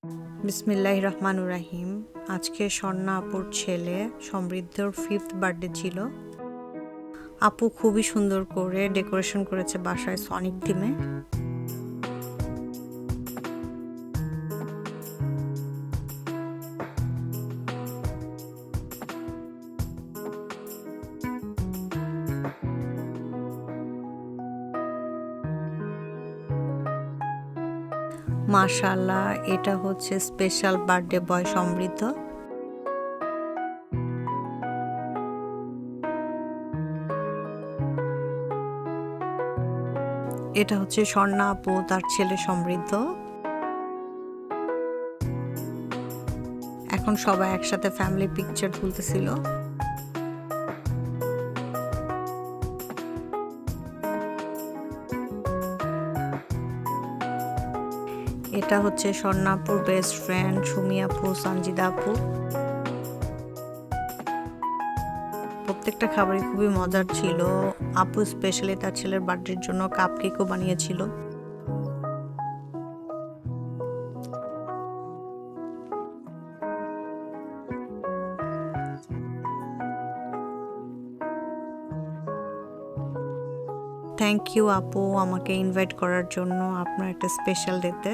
বিসমিল্লাহির রহমানুর রাহিম। আজকে স্বর্ণা আপুর ছেলে সমৃদ্ধর 5th বার্থডে ছিল। আপু খুবই সুন্দর করে ডেকোরেশন করেছে বাসায় সনিক থিমে। মাশাআল্লাহ, এটা হচ্ছে স্পেশাল বার্থডে বয় সমৃদ্ধ। এটা হচ্ছে স্বর্ণা আপু, তার ছেলে সমৃদ্ধ। এখন সবাই একসাথে ফ্যামিলি পিকচার তুলতেছিল। এটা হচ্ছে স্বর্ণা আপুর বেস্ট ফ্রেন্ড সুমি আপু, সঞ্জিদা আপু। প্রত্যেকটা খাবারই খুবই মজার ছিল। আপু স্পেশালি তার ছেলের বার্থডের জন্য কাপকেকও বানিয়েছিল। থ্যাংক ইউ আপু আমাকে ইনভাইট করার জন্য আপনার একটা স্পেশাল ডেতে।